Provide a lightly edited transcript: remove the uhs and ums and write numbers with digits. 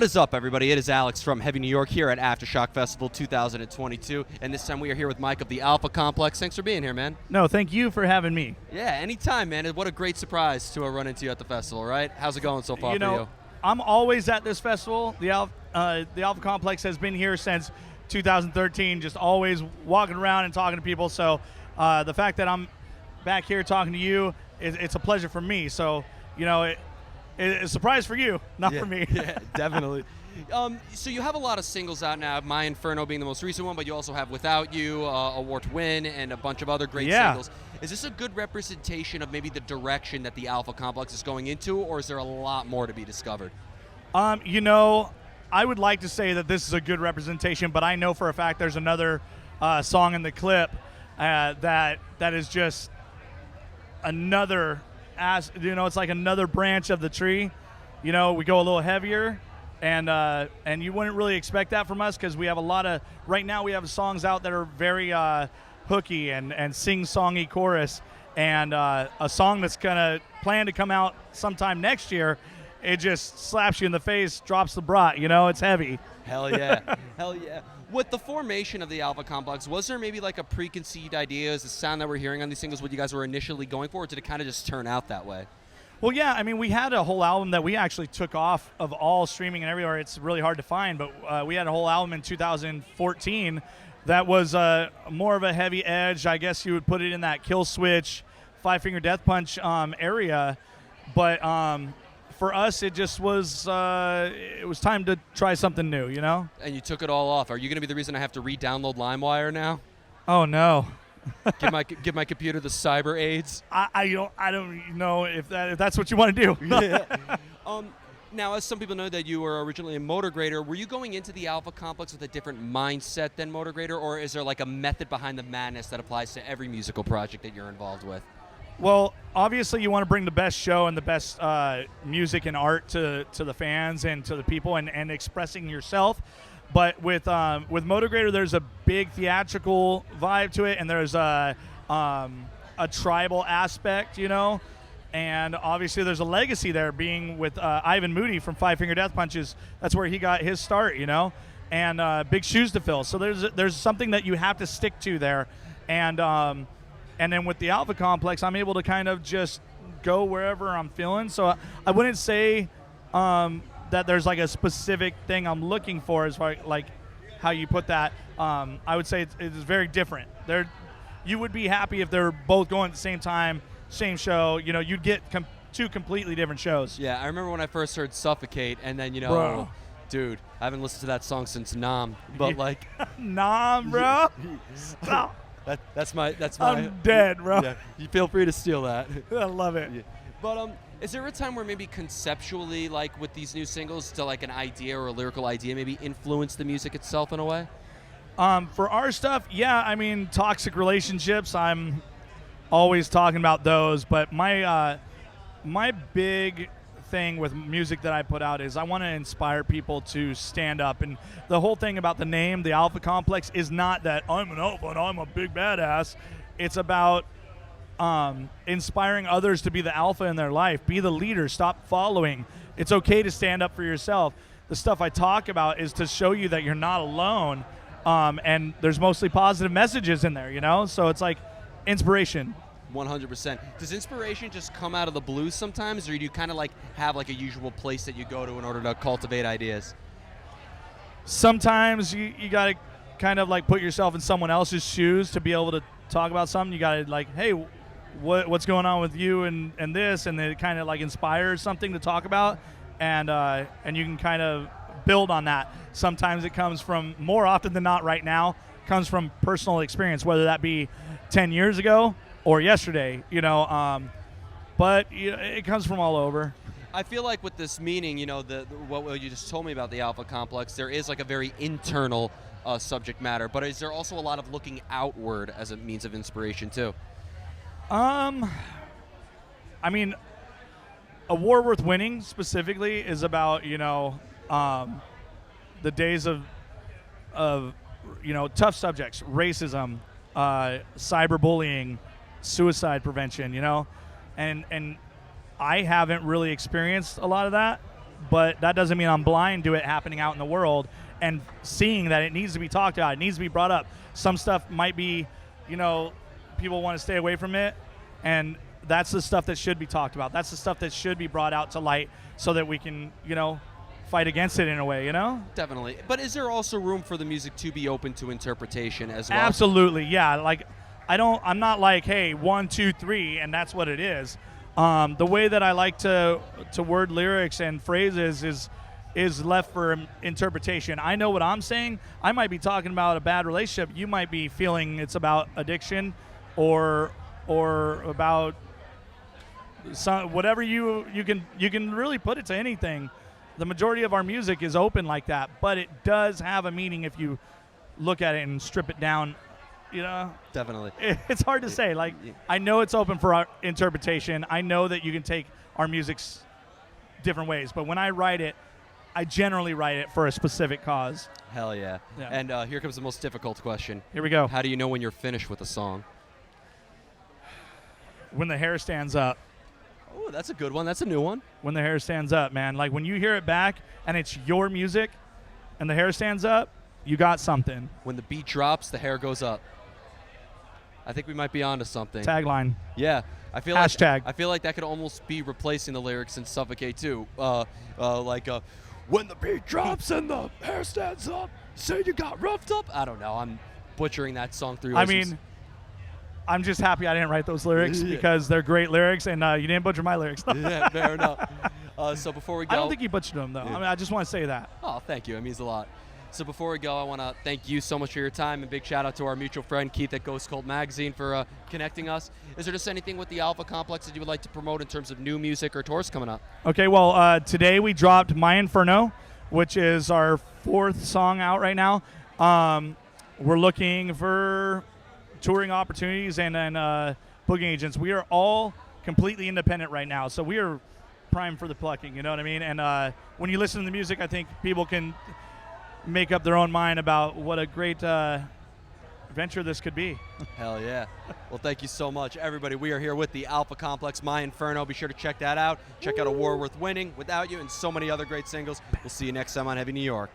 What is up, everybody? It is Alex from Heavy New York here at Aftershock Festival 2022, and this time we are here with Mike of the Alpha Complex. Thanks for being here, man. No, thank you for having me. Yeah, anytime, man. What a great surprise to run into you at the festival, right? How's it going so far for you? I'm always at this festival. The Alpha Complex has been here since 2013, just always walking around and talking to people. So the fact that I'm back here talking to you, it's a pleasure for me. So, it's a surprise for you, not for me. Yeah, definitely. So you have a lot of singles out now, My Inferno being the most recent one, but you also have Without You, Award to Win, and a bunch of other great singles. Is this a good representation of maybe the direction that the Alpha Complex is going into, or is there a lot more to be discovered? I would like to say that this is a good representation, but I know for a fact there's another song in the clip that is just another, it's like another branch of the tree. We go a little heavier, and you wouldn't really expect that from us because we have right now we have songs out that are very hooky and sing-songy chorus, and a song that's planned to come out sometime next year. It just slaps you in the face, drops the brat, it's heavy. Hell yeah. Hell yeah. With the formation of the Alpha Complex, was there maybe like a preconceived idea as the sound that we're hearing on these singles, what you guys were initially going for, or did it kind of just turn out that way? Well, yeah, we had a whole album that we actually took off of all streaming and everywhere. It's really hard to find, but we had a whole album in 2014 that was more of a heavy edge. I guess you would put it in that Kill Switch, Five Finger Death Punch area, but for us, it just was it was time to try something new, And you took it all off. Are you going to be the reason I have to re-download LimeWire now? Oh no. give my computer the cyber AIDS. I don't know if that's what you want to do. Yeah. Now, as some people know that you were originally a motor grader, were you going into the Alpha Complex with a different mindset than motor grader, or is there like a method behind the madness that applies to every musical project that you're involved with? Well, obviously you want to bring the best show and the best music and art to the fans and to the people and expressing yourself. But with Motograder, there's a big theatrical vibe to it, and there's a tribal aspect, and obviously there's a legacy there being with Ivan Moody from Five Finger Death Punches. That's where he got his start, and big shoes to fill. So there's something that you have to stick to there, and then with the Alpha Complex, I'm able to kind of just go wherever I'm feeling. So I wouldn't say that there's like a specific thing I'm looking for as far like how you put that. I would say it's very different. You would be happy if they're both going at the same time, same show. You'd get two completely different shows. Yeah, I remember when I first heard Suffocate, and then, Bro. Dude, I haven't listened to that song since Nam, but like... Nam, bro? Stop. That's my. I'm dead, bro. Yeah, you feel free to steal that. I love it. Yeah. But is there a time where maybe conceptually, like with these new singles, to like an idea or a lyrical idea, maybe influence the music itself in a way? For our stuff, yeah. Toxic relationships. I'm always talking about those. But my big thing with music that I put out is I want to inspire people to stand up, and the whole thing about the name, the Alpha Complex, is not that I'm an alpha and I'm a big badass. It's about inspiring others to be the alpha in their life, be the leader, stop following. It's okay to stand up for yourself. The stuff I talk about is to show you that you're not alone, and there's mostly positive messages in there, so it's like inspiration. 100%. Does inspiration just come out of the blues sometimes, or do you kind of like have like a usual place that you go to in order to cultivate ideas? Sometimes you got to kind of like put yourself in someone else's shoes to be able to talk about something. You got to like, hey, what's going on with you and this, and it kind of like inspires something to talk about, and you can kind of build on that. Sometimes it comes from, more often than not right now, comes from personal experience, whether that be 10 years ago or yesterday, but it comes from all over. I feel like with this meaning, what you just told me about the Alpha Complex, there is like a very internal subject matter, but is there also a lot of looking outward as a means of inspiration too? A War Worth Winning specifically is about, the days of tough subjects, racism, cyberbullying, suicide prevention, and I haven't really experienced a lot of that, but that doesn't mean I'm blind to it happening out in the world and seeing that it needs to be talked about. It needs to be brought up. Some stuff might be, people want to stay away from it, and that's the stuff that should be talked about. That's the stuff that should be brought out to light so that we can, fight against it in a way, Definitely. But is there also room for the music to be open to interpretation as well? Absolutely, yeah. Like, I'm not like, hey, 1, 2, 3, and that's what it is. The way that I like to word lyrics and phrases is left for interpretation. I know what I'm saying. I might be talking about a bad relationship. You might be feeling it's about addiction or about whatever you can really put it to anything. The majority of our music is open like that, but it does have a meaning if you look at it and strip it down. Definitely. It's hard to say. Like, I know it's open for our interpretation. I know that you can take our music's different ways, but when I write it, I generally write it for a specific cause. Hell yeah. And here comes the most difficult question. Here we go. How do you know when you're finished with a song? When the hair stands up. Oh, that's a good one. That's a new one. When the hair stands up, man. Like, when you hear it back and it's your music and the hair stands up, you got something. When the beat drops, the hair goes up. I think we might be onto something. Tagline. Yeah. I feel Hashtag. I feel like that could almost be replacing the lyrics in Suffocate too. When the beat drops and the hair stands up, say you got roughed up. I don't know. I'm butchering that song through. I mean, I'm just happy I didn't write those lyrics because they're great lyrics, and you didn't butcher my lyrics. Yeah, fair enough. So before we go, I don't think you butchered them, though. Yeah. I mean, I just want to say that. Oh, thank you. It means a lot. So before we go, I want to thank you so much for your time, and big shout out to our mutual friend Keith at Ghost Cult Magazine for connecting us. Is there just anything with the Alpha Complex that you would like to promote in terms of new music or tours coming up? Okay, well, today we dropped My Inferno, which is our 4th song out right now. We're looking for touring opportunities and booking agents. We are all completely independent right now, so we are primed for the plucking, you know what I mean? And when you listen to the music, I think people can make up their own mind about what a great venture this could be. Hell yeah. Well, thank you so much, everybody. We are here with the Alpha Complex, My Inferno. Be sure to check that out. Check out A War Worth Winning, Without You, and so many other great singles. We'll see you next time on Heavy New York.